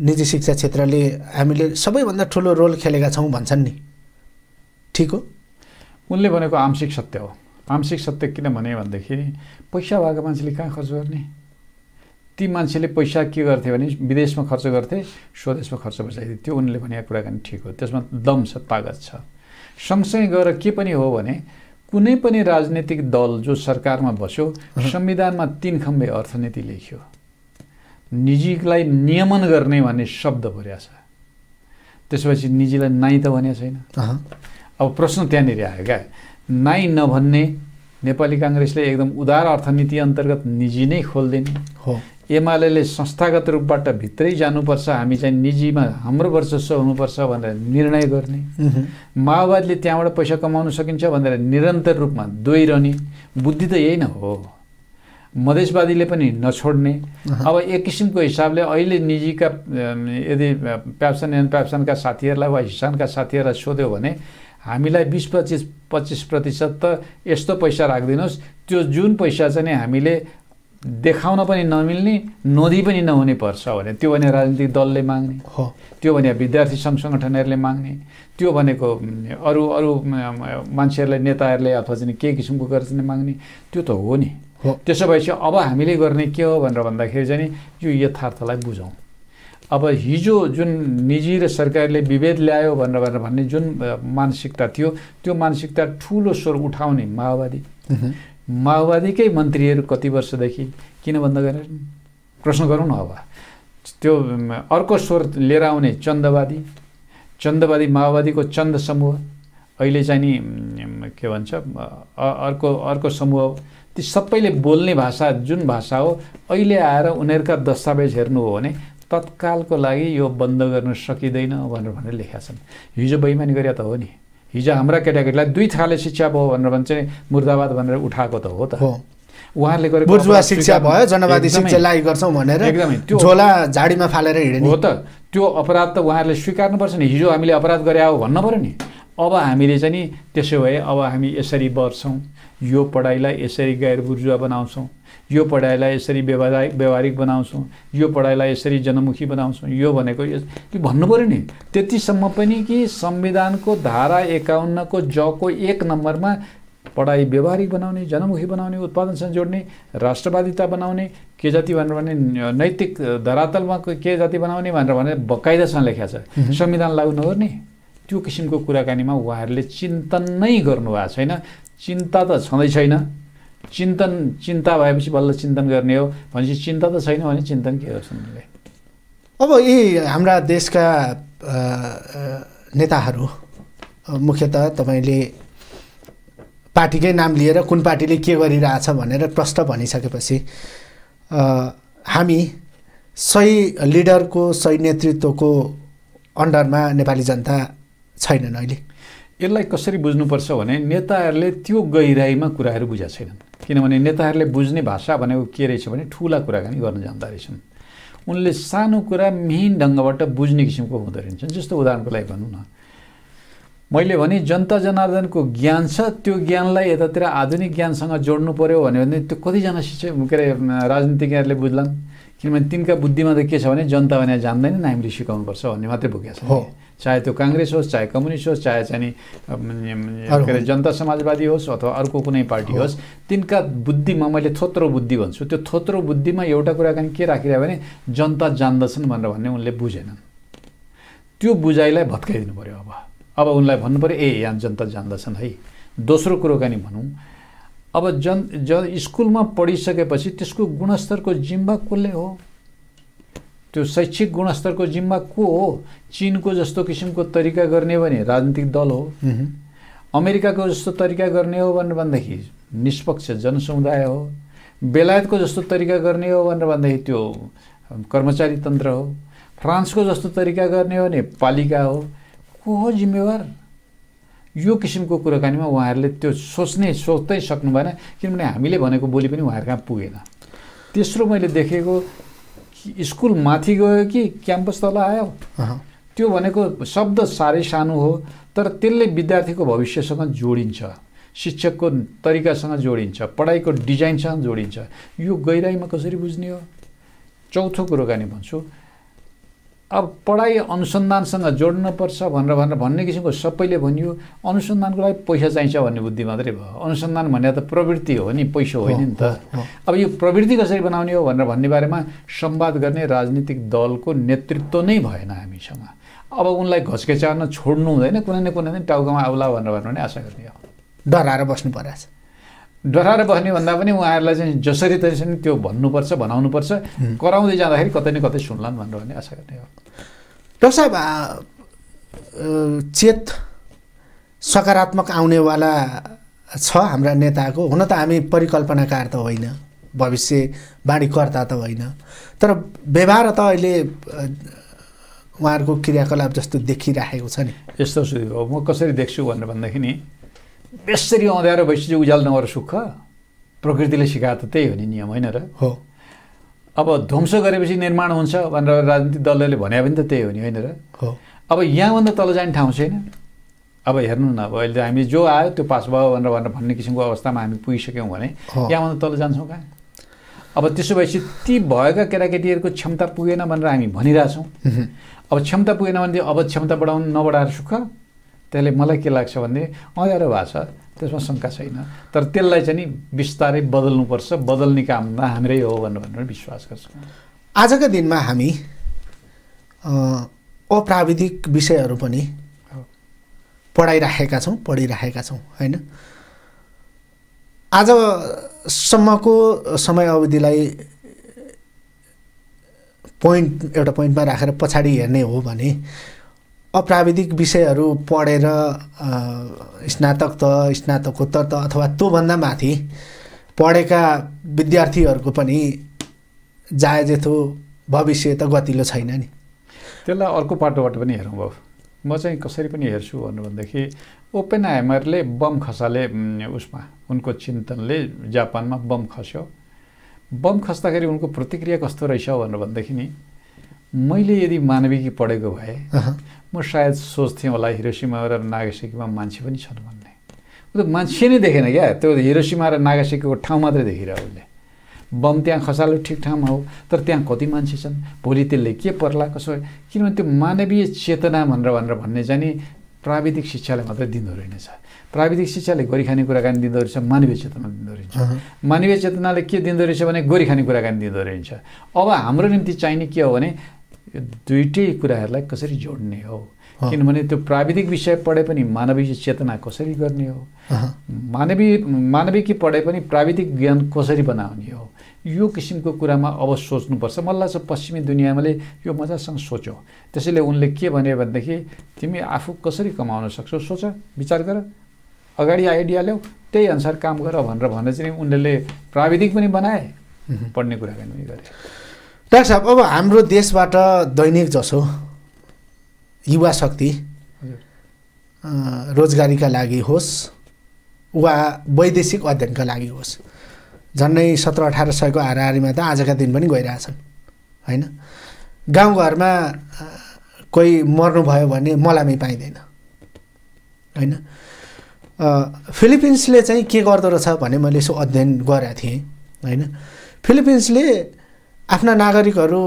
[SPEAKER 1] निजी शिक्षा क्षेत्रले हामीले सबैभन्दा ठुलो रोल खेलेका छौँ भन्छन् नि, ठिक हो?
[SPEAKER 2] उनले भनेको आंशिक सत्य हो। आंशिक सत्य किन भने भन्दाखेरि पैसा भएको मान्छेले कहाँ खर्च गर्ने? ती मान्छेले पैसा के गर्थे भने विदेशमा खर्च गर्थे, स्वदेशमा खर्च बचाइदिए। त्यो उनले भनेको कुराकानी ठिक हो, त्यसमा दम छ, तागत छ। सँगसँगै गएर के पनि हो भने कुनै पनि राजनीतिक दल जो सरकारमा बस्यो, संविधानमा 3 खम्बे अर्थनीति लेख्यो, निजीलाई नियमन गर्ने भन्ने शब्द भर्या छ। त्यसपछि निजीलाई नाइ त भनेको छैन। अब प्रश्न त्यहाँनिर आयो क्या, नाइ नभन्ने नेपाली काङ्ग्रेसले एकदम उदार अर्थनीति अन्तर्गत निजी नै खोलिदिने हो। एमाले संस्थागत रूपबाट भित्रै जानुपर्छ, हामी चाहिँ निजीमा हाम्रो वर्चस्व हुनुपर्छ भनेर निर्णय गर्ने। माओवादीले त्यहाँबाट पैसा कमाउन सकिन्छ भनेर निरन्तर रूपमा दोहोरिरहने बुद्धि त यही नै हो। मधेसवादीले पनि नछोड्ने। अब एक किसिमको हिसाबले अहिले निजीका यदि प्याप्सन एन्ड प्याप्सनका साथीहरूलाई वा हिसानका साथीहरूलाई सोध्यो भने हामीलाई 20-25% त यस्तो पैसा राखिदिनुहोस्, त्यो जुन पैसा चाहिँ हामीले देखाउन पनि नमिल्ने, नदी पनि नहुने पर्छ भने त्यो भने राजनीतिक दलले माग्ने हो, त्यो भने विद्यार्थी सङ्घ सङ्गठनहरूले माग्ने, त्यो भनेको अरू मान्छेहरूले नेताहरूले अथवा चाहिँ के किसिमको गरेर माग्ने, त्यो त हो नि। त्यसो भएपछि अब हामीले गर्ने के हो भनेर भन्दाखेरि चाहिँ यो यथार्थलाई बुझौँ। अब हिजो जुन निजी र सरकारले विभेद ल्यायो भनेर भन्ने जुन मानसिकता थियो, त्यो मानसिकता ठुलो स्वर उठाउने माओवादीकै मन्त्रीहरू कति वर्षदेखि किन बन्द गरेनन्? प्रश्न गरौँ न। अब त्यो अर्को स्वर लिएर आउने चन्दवादी माओवादीको चन्द समूह, अहिले चाहिँ नि के भन्छ अर्को समूह, ती सबैले बोल्ने भाषा जुन भाषा हो, अहिले आएर उनीहरूका दस्तावेज हेर्नु हो भने तत्कालको लागि यो बन्द गर्न सकिँदैन भनेर लेखेका छन्। हिजो बेइमानी गरे त हो नि, हिजो हाम्रा केटाकेटीलाई 2 थाले शिक्षा भयो भनेर चाहिँ मुर्दाबाद भनेर उठाएको त हो त। उहाँहरूले गरेको
[SPEAKER 1] बुर्जुवा शिक्षा भयो, जनवादी शिक्षा लागू गर्छौँ भनेर
[SPEAKER 2] एकदमै त्यो
[SPEAKER 1] झोला झाडीमा फालेर हिँड्ने
[SPEAKER 2] हो त। त्यो अपराध त उहाँहरूले स्वीकार्नुपर्छ नि। हिजो हामीले अपराध गरे हो भन्नु पऱ्यो नि। अब हामीले चाहिँ नि त्यसो भए अब हामी यसरी बढ्छौँ, यो पढाइलाई यसरी गैर बुर्जुवा बनाउँछौँ, यो पढाइलाई यसरी व्यवहारिक बनाउँछौँ, यो पढाइलाई यसरी जनमुखी बनाउँछौँ, यो भनेको यो भन्नु पऱ्यो नि। त्यतिसम्म पनि कि संविधानको धारा 51 को जको 1 नम्बरमा पढाइ व्यवहारिक बनाउने, जनमुखी बनाउने, उत्पादनसँग जोड्ने, राष्ट्रवादिता बनाउने, के जाति भनेर भने नैतिक धरातलमा के जाति बनाउने भनेर बकाइदासँग लेखेको छ। संविधान लागू नगर्ने, त्यो किसिमको कुराकानीमा उहाँहरूले चिन्तन नै गर्नुभएको छैन। चिन्ता त छँदै छैन। चिन्ता भएपछि बल्ल चिन्तन गर्ने हो भनेपछि चिन्ता त छैन भने चिन्तन के हो सुन्नुले।
[SPEAKER 1] अब यी हाम्रा देशका नेताहरू मुख्यतः तपाईँले पार्टीकै नाम लिएर कुन पार्टीले के गरिरहेछ भनेर प्रश्न भनिसकेपछि हामी सही लिडरको सही नेतृत्वको अन्डरमा नेपाली जनता छैनन्। अहिले
[SPEAKER 2] यसलाई कसरी बुझ्नुपर्छ भने नेताहरूले त्यो गहिराइमा कुराहरू बुझेका छैनन्। किनभने नेताहरूले बुझ्ने भाषा भनेको के रहेछ भने ठुला कुराकानी गर्न जान्दा रहेछन्। उनले सानो कुरा मिहिन ढङ्गबाट बुझ्ने किसिमको हुँदो रहेछन्। जस्तो उदाहरणको लागि भनौँ न, मैले भने जनता जनार्दनको ज्ञान छ, त्यो ज्ञानलाई यतातिर आधुनिक ज्ञानसँग जोड्नु पर्यो भने त्यो कतिजना के अरे राजनीतिज्ञहरूले बुझ्लान्। किनभने तिनका बुद्धिमा त के छ भने जनता भने जान्दैनन्, हामीले सिकाउनुपर्छ भन्ने मात्रै बोकेको छ। चाहे त्यो काङ्ग्रेस होस्, चाहे कम्युनिस्ट होस्, चाहे चाहिँ के अरे जनता समाजवादी होस् अथवा अर्को कुनै पार्टी होस्, तिनका बुद्धिमा, मैले थोत्रो बुद्धि भन्छु, त्यो थोत्रो बुद्धिमा एउटा कुराकानी के राखिरह्यो भने जनता जान्दछन् भनेर भन्ने उनले बुझेनन्। त्यो बुझाइलाई भत्काइदिनु पर्यो। अब उनलाई भन्नु पर्यो यहाँ जनता जान्दछन् है। दोस्रो कुराकानी भनौँ, अब स्कुलमा पढिसकेपछि त्यसको गुणस्तरको जिम्मा कसले हो? त्यो शैक्षिक गुणस्तरको जिम्मा को हो? चीनको जस्तो किसिमको तरिका गर्ने भने राजनीतिक दल हो। अमेरिकाको जस्तो तरिका गर्ने हो भनेर भन्दाखेरि निष्पक्ष जनसमुदाय हो। बेलायतको जस्तो तरिका गर्ने हो भनेर भन्दाखेरि त्यो कर्मचारी तन्त्र हो। फ्रान्सको जस्तो तरिका गर्ने हो भने पालिका हो। को हो जिम्मेवार? यो किसिमको कुराकानीमा उहाँहरूले त्यो सोच्दै सक्नु भएन। किनभने हामीले भनेको बोली पनि उहाँहरू कहाँ पुगेन। तेस्रो मैले देखेको स्कुल माथि गयो कि क्याम्पस तल आयो, त्यो भनेको शब्द साह्रै सानो हो, तर त्यसले विद्यार्थीको भविष्यसँग जोडिन्छ, शिक्षकको तरिकासँग जोडिन्छ, पढाइको डिजाइनसँग जोडिन्छ। यो गहिराइमा कसरी बुझ्ने हो? चौथो कुराकानी भन्छु, अब पढाइ अनुसन्धानसँग जोड्नुपर्छ भनेर भन्ने किसिमको सबैले भनियो। अनुसन्धानको लागि पैसा चाहिन्छ भन्ने बुद्धि मात्रै भयो। अनुसन्धान भने त प्रवृत्ति हो नि, पैसा होइन नि त। अब यो प्रवृत्ति कसरी बनाउने हो भनेर भन्ने बारेमा संवाद गर्ने राजनीतिक दलको नेतृत्व नै भएन हामीसँग। अब उनलाई घचकेचार्न छोड्नु हुँदैन, कुनै न कुनै दिन टाउकोमा आउला भनेर भने आशा गर्ने हो।
[SPEAKER 1] डराएर बस्नु परेछ।
[SPEAKER 2] डराएर बस्ने भन्दा पनि उहाँहरूलाई चाहिँ जसरी तरी त्यो भन्नुपर्छ, बनाउनुपर्छ, कराउँदै जाँदाखेरि कतै न कतै सुन्लान् भनेर भन्ने आशा गर्ने हो।
[SPEAKER 1] डाक्टर साहब, चेत सकारात्मक आउनेवाला छ हाम्रा नेताको। हुन त हामी परिकल्पनाकार त होइन, भविष्यवाणीकर्ता त होइन, तर व्यवहार त अहिले उहाँहरूको क्रियाकलाप जस्तो देखिराखेको छ नि।
[SPEAKER 2] यस्तो हो, म कसरी देख्छु भनेर भन्दाखेरि नि, बेसरी अँध्यारो भएपछि उज्यालो नगर सुख, प्रकृतिले सिकाएको त त्यही हो नि, नियम होइन र?
[SPEAKER 1] हो।
[SPEAKER 2] अब ध्वंस गरेपछि निर्माण हुन्छ भनेर राजनीतिक दलले भने पनि त त्यही हो नि, होइन र?
[SPEAKER 1] हो।
[SPEAKER 2] अब यहाँभन्दा तल जाने ठाउँ छैन। अब हेर्नु न, अब अहिले हामी जो आयो त्यो पास भयो भनेर भन्ने किसिमको अवस्थामा हामी पुगिसक्यौँ भने यहाँभन्दा तल जान्छौँ कहाँ? अब त्यसो भएपछि ती भएका केटाकेटीहरूको क्षमता पुगेन भनेर हामी भनिरहेछौँ। अब क्षमता पुगेन भने अब क्षमता नबढाएर सुख? त्यसले मलाई के लाग्छ भने अँध्यारो भएको छ, त्यसमा शङ्का छैन, तर त्यसलाई चाहिँ नि बिस्तारै बदल्नुपर्छ, बदल्ने काम हाम्रै हो भनेर विश्वास गर्छौँ।
[SPEAKER 1] आजका दिनमा हामी अप्राविधिक विषयहरू पनि पढिरहेका छौँ होइन? आजसम्मको समय अवधिलाई एउटा पोइन्टमा राखेर पछाडि हेर्ने हो भने अप्राविधिक विषयहरू पढेर स्नातकोत्तर त अथवा त्योभन्दा माथि पढेका विद्यार्थीहरूको पनि जायजेथो भविष्य त गतिलो छैन नि।
[SPEAKER 2] त्यसलाई अर्को पाटोबाट पनि हेरौँ बाबु। म चाहिँ कसरी पनि हेर्छु भन्नुभन्दाखेरि ओपेनहाइमरले बम खसाले उसमा उनको चिन्तनले जापानमा बम खस्यो। बम खस्दाखेरि उनको प्रतिक्रिया कस्तो रहेछ भन्नुभन्दाखेरि नि मैले यदि मानविकी पढेको भए म सायद सोच्थेँ होला हिरोसिमा र नागासाकीमा मान्छे पनि छन् भन्ने। उ त मान्छे नै देखेन क्या, त्यो हिरोसिमा र नागासाकीको ठाउँ मात्रै देखिरह्यो उसले। बम त्यहाँ खसाल्यो ठिक ठाउँमा हो, तर त्यहाँ कति मान्छे छन्, भोलि त्यसले के पर्ला कसो। किनभने त्यो मानवीय चेतना भनेर भन्ने चाहिँ नि प्राविधिक शिक्षाले मात्रै दिँदो रहेनछ। प्राविधिक शिक्षाले गोरीखाने कुराकानी दिँदो रहेछ, मानवीय चेतना दिँदो रहेछ। मानवीय चेतनाले के दिँदो रहेछ भने गोरीखाने कुराकानी दिँदो रहेछ। अब हाम्रो निम्ति चाहिने के हो भने यो दुईटै कुराहरूलाई कसरी जोड्ने हो। किनभने त्यो प्राविधिक विषय पढे पनि मानवीय चेतना कसरी गर्ने हो, मानविकी पढे पनि प्राविधिक ज्ञान कसरी बनाउने हो, यो किसिमको कुरामा अब सोच्नुपर्छ। मलाई लाग्छ पश्चिमी दुनियाँले यो मजासँग सोच्यो। त्यसैले उनले के भने भनेदेखि तिमी आफू कसरी कमाउन सक्छौ सोच, विचार गर, अगाडि आइडिया ल्याऊ, त्यही अनुसार काम गर भनेर चाहिँ उनले प्राविधिक पनि बनाए, पढ्ने कुराकानी पनि गरे।
[SPEAKER 1] डाक्टर साहब, अब हाम्रो देशबाट दैनिक जसो युवा शक्ति रोजगारीका लागि होस् वा वैदेशिक अध्ययनका लागि होस्, झन्डै 17-1800को हाराहारीमा त आजका दिन पनि गइरहेछन् होइन। गाउँघरमा कोही मर्नुभयो भने मलामी पाइँदैन होइन। फिलिपिन्सले चाहिँ के गर्दो रहेछ भने मैले यसो अध्ययन गरेको थिएँ होइन। फिलिपिन्सले आफ्ना नागरिकहरू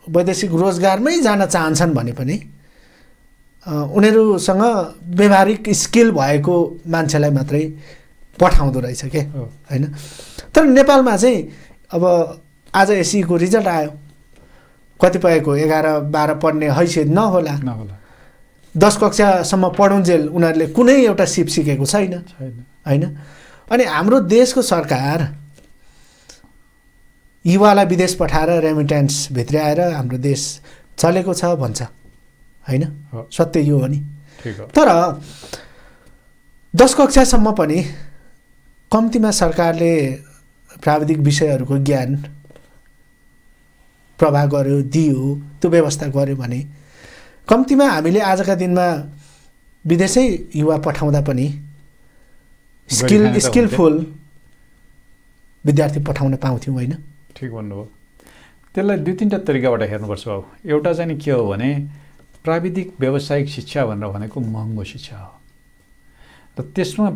[SPEAKER 1] वैदेशिक रोजगारमै जान चाहन्छन् भने पनि उनीहरूसँग व्यवहारिक स्किल भएको मान्छेलाई मात्रै पठाउँदो रहेछ के होइन। तर नेपालमा चाहिँ अब आज एससीको रिजल्ट आयो, कतिपयको 11-12 पढ्ने हैसियत नहोला, 10 कक्षासम्म पढुन्जेल उनीहरूले कुनै एउटा सिप सिकेको छैन होइन। अनि हाम्रो देशको सरकार युवालाई विदेश पठाएर रेमिटेन्स भित्र्याएर हाम्रो देश चलेको छ भन्छ होइन। सत्य यो हो नि। तर 10 कक्षासम्म पनि कम्तीमा सरकारले प्राविधिक विषयहरूको ज्ञान प्रवाह गर्यो, दियो, त्यो व्यवस्था गर्यो भने कम्तीमा हामीले आजका दिनमा विदेशै युवा पठाउँदा पनि स्किलफुल विद्यार्थी पठाउन पाउँथ्यौँ होइन।
[SPEAKER 2] ठिक भन्नुभयो। त्यसलाई 2-3टा तरिकाबाट हेर्नुपर्छ बाबु। एउटा चाहिँ नि के हो भने प्राविधिक व्यावसायिक शिक्षा भनेको महँगो शिक्षा हो र त्यसमा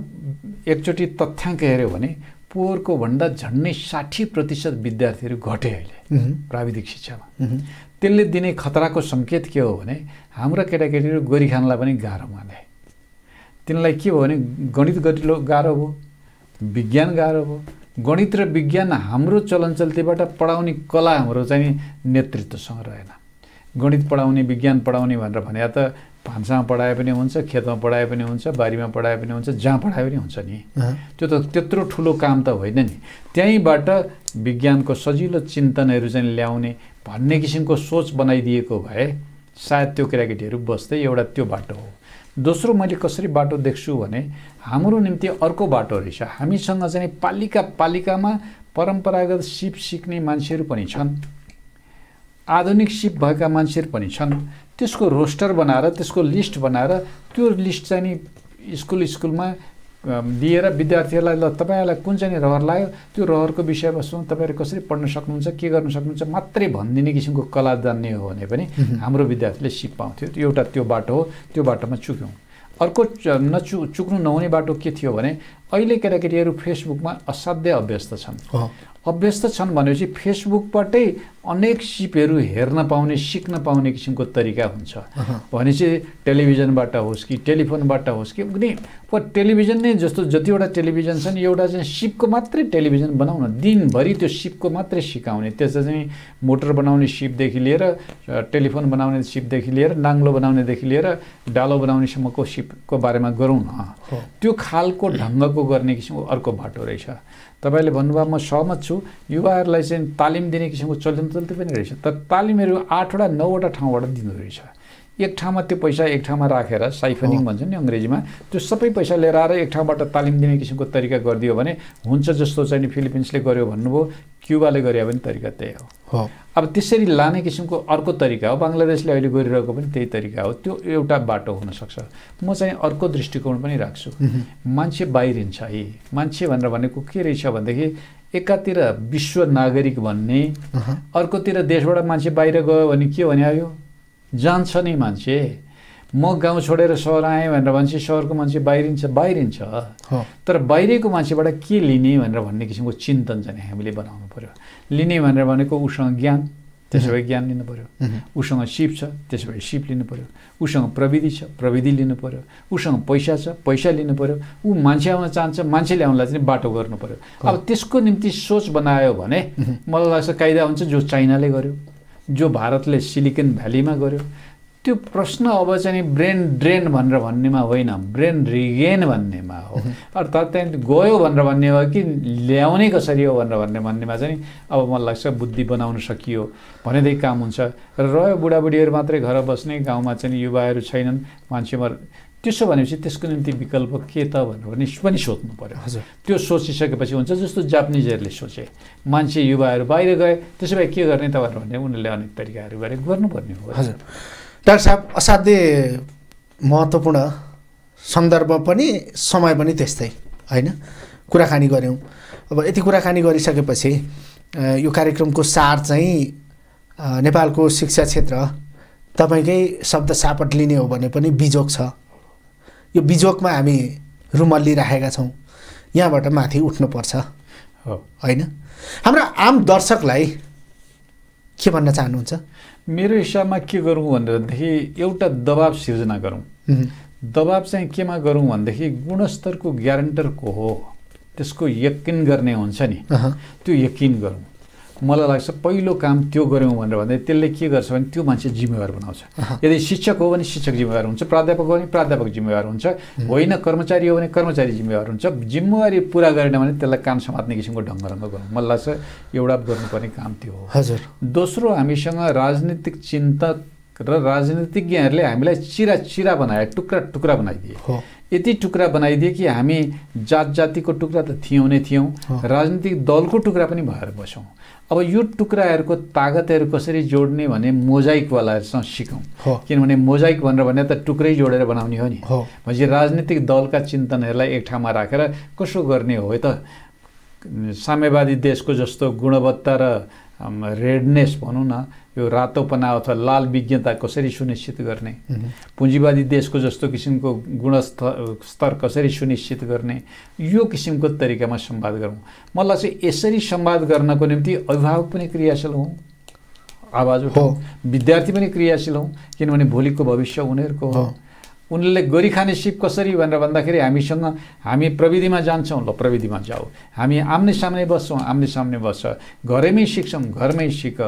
[SPEAKER 2] एकचोटि तथ्याङ्क हेऱ्यो भने पोहोरको भन्दा झन्डै 60% विद्यार्थीहरू घटे अहिले प्राविधिक शिक्षामा। त्यसले दिने खतराको सङ्केत के हो भने हाम्रा केटाकेटीहरू गोरीखानलाई पनि गाह्रो माने। तिनलाई के भयो भने गणित गरिलो गाह्रो भयो, विज्ञान गाह्रो भयो। गणित र विज्ञान हाम्रो चलनचल्तीबाट पढाउने कला हाम्रो चाहिँ नेतृत्वसँग रहेन। गणित पढाउने, विज्ञान पढाउने भनेर भने त भान्सामा पढाए पनि हुन्छ, खेतमा पढाए पनि हुन्छ, बारीमा पढाए पनि हुन्छ, जहाँ पढाए पनि हुन्छ नि। त्यो त त्यत्रो ठुलो काम त होइन नि। त्यहीँबाट विज्ञानको सजिलो चिन्तनहरू चाहिँ ल्याउने भन्ने किसिमको सोच बनाइदिएको भए सायद त्यो केटाकेटीहरू बस्दै एउटा त्यो बाटो हो। दोस्रो मैले कसरी बाटो देख्छु भने हाम्रो निम्ति अर्को बाटो रहेछ। हामीसँग चाहिँ पालिकामा परम्परागत सिप सिक्ने मान्छेहरू पनि छन्, आधुनिक सिप भएका मान्छेहरू पनि छन्। त्यसको रोस्टर बनाएर, त्यसको लिस्ट बनाएर त्यो लिस्ट चाहिँ नि स्कुलमा दिएर विद्यार्थीहरूलाई ल तपाईँहरूलाई कुन चाहिँ रहर लाग्यो त्यो रहरको विषयवस्तुमा तपाईँहरू कसरी पढ्न सक्नुहुन्छ, के गर्न सक्नुहुन्छ मात्रै भनिदिने किसिमको कला जान्ने हो भने पनि हाम्रो विद्यार्थीले सिप पाउँथ्यो। एउटा त्यो बाटो हो, त्यो बाटोमा चुक्यौँ। अर्को चुक्नु नहुने बाटो के थियो भने अहिले केटाकेटीहरू फेसबुकमा असाध्यै अभ्यस्त छन्। अभ्यस्त छन् भनेपछि फेसबुकबाटै अनेक सिपहरू हेर्न पाउने, सिक्न पाउने किसिमको तरिका हुन्छ। भनेपछि टेलिभिजनबाट होस् कि टेलिफोनबाट होस् कि कुनै टेलिभिजन नै जस्तो जतिवटा टेलिभिजन छन् एउटा चाहिँ सिपको मात्रै टेलिभिजन बनाउन, दिनभरि त्यो सिपको मात्रै सिकाउने। त्यसमा चाहिँ मोटर बनाउने सिपदेखि लिएर टेलिफोन बनाउने सिपदेखि लिएर नाङ्लो बनाउनेदेखि लिएर डालो बनाउनेसम्मको सिपको बारेमा गरौँ न। त्यो खालको ढङ्गको अर्को गर्ने किसिमको अर्को बाटो रहेछ। तपाईँले भन्नुभयो, म सहमत छु, युवाहरूलाई चाहिँ तालिम दिने किसिमको चल्ती पनि रहेछ। तर तालिमहरू 8वटा 9वटा ठाउँबाट दिँदो रहेछ। एक ठाउँमा त्यो पैसा एक ठाउँमा राखेर साइफनिङ भन्छ नि अङ्ग्रेजीमा, त्यो सबै पैसा लिएर आएर एक ठाउँबाट तालिम दिने किसिमको तरिका गरिदियो भने हुन्छ जस्तो चाहिँ फिलिपिन्सले गर्यो भन्नुभयो, क्युबाले गरे पनि तरिका त्यही हो। अब त्यसरी लाने किसिमको अर्को तरिका हो, बङ्गलादेशले अहिले गरिरहेको पनि त्यही तरिका हो। त्यो एउटा बाटो हुनसक्छ। म चाहिँ अर्को दृष्टिकोण पनि राख्छु। मान्छे बाहिरिन्छ है। मान्छे भनेर भनेको के रहेछ भनेदेखि एकातिर विश्व नागरिक भन्ने, अर्कोतिर देशबाट मान्छे बाहिर गयो भने के भने आयो, जान्छ नि मान्छे। म गाउँ छोडेर सहर आएँ भनेर मान्छे, सहरको मान्छे बाहिरिन्छ। तर बाहिरको मान्छेबाट के लिने भनेर भन्ने किसिमको चिन्तन चाहिँ हामीले बनाउनु पर्यो। लिने भनेर भनेको उसँग ज्ञान, त्यसो भए ज्ञान लिनु पर्यो। उसँग सिप छ, त्यसो भए सिप लिनु पर्यो। उसँग प्रविधि छ, प्रविधि लिनु पर्यो। उसँग पैसा छ, पैसा लिनु पर्यो। ऊ मान्छे आउन चाहन्छ, मान्छे ल्याउनलाई चाहिँ बाटो गर्नु पर्यो। अब त्यसको निम्ति सोच बनायो भने मलाई लाग्छ कायदा हुन्छ जो चाइनाले गर्यो, जो भारतले सिलिकन भ्यालीमा गर्यो। त्यो प्रश्न अब चाहिँ ब्रेन ड्रेन भनेर भन्नेमा होइन, ब्रेन रिगेन भन्नेमा हो। अर्थात् त्यहाँ गयो भनेर भन्ने हो कि ल्याउने कसरी हो भनेर भन्नेमा चाहिँ अब मलाई लाग्छ बुद्धि बनाउन सकियो भनेदेखि काम हुन्छ। र रह्यो बुढाबुढीहरू मात्रै घर बस्ने, गाउँमा चाहिँ युवाहरू छैनन्, मान्छेमा त्यसो भनेपछि त्यसको निम्ति विकल्प के त भनेर पनि सोध्नु पर्यो। त्यो सोचिसकेपछि हुन्छ जस्तो जापानिजहरूले सोचे, मान्छे युवाहरू बाहिर गए, त्यसो भए के गर्ने त भनेर भने उनीहरूले अनेक तरिकाहरू गरे, गर्नुपर्ने हो।
[SPEAKER 1] हजुर डाक्टर साहब, असाध्यै महत्त्वपूर्ण सन्दर्भ पनि समय पनि त्यस्तै होइन, कुराकानी गऱ्यौँ। अब यति कुराकानी गरिसकेपछि यो कार्यक्रमको सार चाहिँ नेपालको शिक्षा क्षेत्र तपाईँकै शब्द सापट लिने हो भने पनि बिजोग छ। यो बिजोगमा हामी रुमल्लिराखेका छौँ, यहाँबाट माथि उठ्नुपर्छ होइन। हाम्रा आम दर्शकलाई के भन्न चाहनुहुन्छ?
[SPEAKER 2] मेरो हिसाबमा के गरौँ भनेदेखि एउटा दबाब सिर्जना गरौँ। दबाब चाहिँ केमा गरौँ भनेदेखि गुणस्तरको ग्यारेन्टर को हो त्यसको यकिन गर्ने हुन्छ नि, त्यो यकिन गरौँ। मलाई लाग्छ पहिलो काम त्यो गऱ्यौँ भनेर भन्दा त्यसले के गर्छ भने त्यो मान्छे जिम्मेवार बनाउँछ। यदि शिक्षक हो भने शिक्षक जिम्मेवार हुन्छ, प्राध्यापक हो भने प्राध्यापक जिम्मेवार हुन्छ, होइन कर्मचारी हो भने कर्मचारी जिम्मेवार हुन्छ। जिम्मेवारी पुरा गरेन भने त्यसलाई काम समात्ने किसिमको ढङ्ग गरौँ। मलाई लाग्छ एउटा गर्नुपर्ने काम त्यो हो।
[SPEAKER 1] हजुर। दोस्रो,
[SPEAKER 2] हामीसँग राजनीतिक चिन्तक र राजनीतिज्ञहरूले हामीलाई चिरा बनाए, टुक्रा बनाइदिए। यति टुक्रा बनाइदिए कि हामी जातिको टुक्रा त थियौँ नै थियौँ, राजनीतिक दलको टुक्रा पनि भएर बसौँ। अब यो टुक्राहरूको तागतहरू कसरी जोड्ने भने मोजाइकवालाहरूसँग सिकौँ। किनभने मोजाइक भनेर भने त टुक्रै जोडेर बनाउने हो नि। भनेपछि राजनीतिक दलका चिन्तनहरूलाई एक ठाउँमा राखेर कसो गर्ने हो त, साम्यवादी देशको जस्तो गुणवत्ता र रेडनेस भनौँ न, यो रातोपना अथवा लाल विज्ञता कसरी सुनिश्चित गर्ने, पुँजीवादी देशको जस्तो किसिमको गुणस्तर कसरी सुनिश्चित गर्ने, यो किसिमको तरिकामा संवाद गरौँ। मलाई चाहिँ यसरी संवाद गर्नको निम्ति अभिभावक पनि क्रियाशील हौँ, आवाज उठाउँ, विद्यार्थी पनि क्रियाशील हौँ, किनभने भोलिको भविष्य उनीहरूको हो। उनले गरिखाने सिप कसरी भनेर भन्दाखेरि हामी प्रविधिमा जान्छौँ, ल प्रविधिमा जाऊ। हामी आम्ने सामने बस्छौँ, आम्ने सामने बस्छ। घरैमै सिक्छौँ, घरमै सिक।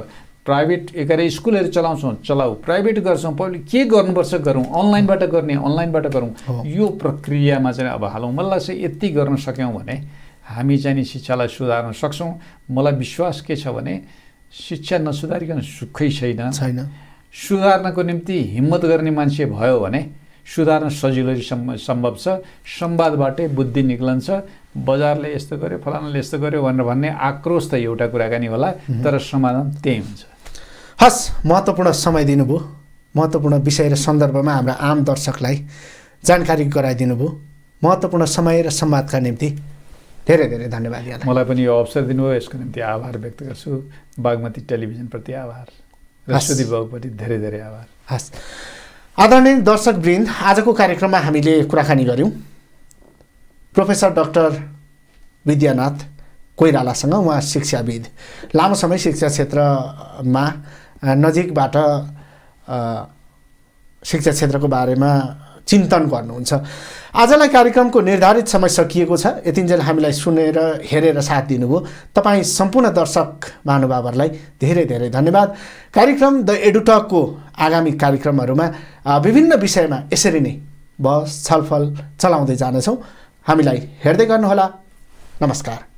[SPEAKER 2] प्राइभेट एकारे स्कुलहरू चलाउँछौँ, चलाऊ। प्राइभेट गर्छौँ, पहिले के गर्नुपर्छ गरौँ, अनलाइनबाट गर्ने अनलाइनबाट गरौँ। यो प्रक्रियामा चाहिँ अब हालौँ। मलाई चाहिँ यति गर्न सक्यौँ भने हामी चाहिँ नि शिक्षालाई सुधार्न सक्छौँ। मलाई विश्वास के छ भने शिक्षा नसुधारिकन सुखै छैन। सुधार्नको निम्ति हिम्मत गर्ने मान्छे भयो भने सुधार्न सजिलो सम्भव छ। संवादबाटै बुद्धि निक्लन्छ। बजारले यस्तो गर्यो, फलानाले यस्तो गर्यो भनेर भन्ने आक्रोश त एउटा कुराकानी होला, तर समाधान त्यही हुन्छ।
[SPEAKER 1] हस्, महत्त्वपूर्ण समय दिनुभयो, महत्त्वपूर्ण विषय र सन्दर्भमा हाम्रा आम दर्शकलाई जानकारी गराइदिनु भयो। महत्त्वपूर्ण समय र संवादका निम्ति धेरै धेरै धन्यवाद यहाँलाई।
[SPEAKER 2] मलाई पनि यो अवसर दिनुभयो, यसको निम्ति आभार व्यक्त गर्छु। बागमती टेलिभिजनप्रति आभार र सुदीप बाबुप्रति धेरै धेरै आभार।
[SPEAKER 1] हस्, आदरणीय दर्शकवृन्द, आजको कार्यक्रममा हामीले कुराकानी गऱ्यौँ प्रोफेसर डाक्टर विद्यानाथ कोइरालासँग। उहाँ शिक्षाविद, लामो समय शिक्षा क्षेत्रमा नजिकबाट शिक्षा क्षेत्रको बारेमा चिन्तन गर्नुहुन्छ। आजलाई कार्यक्रमको निर्धारित समय सकिएको छ। यतिन्जेल हामीलाई सुनेर हेरेर साथ दिनुभयो तपाईँ सम्पूर्ण दर्शक महानुभावहरूलाई धेरै धेरै धन्यवाद। कार्यक्रम द एडुटकको आगामी कार्यक्रमहरूमा विभिन्न विषयमा यसरी नै बहस छलफल चलाउँदै जानेछौँ। हामीलाई हेर्दै गर्नुहोला। नमस्कार।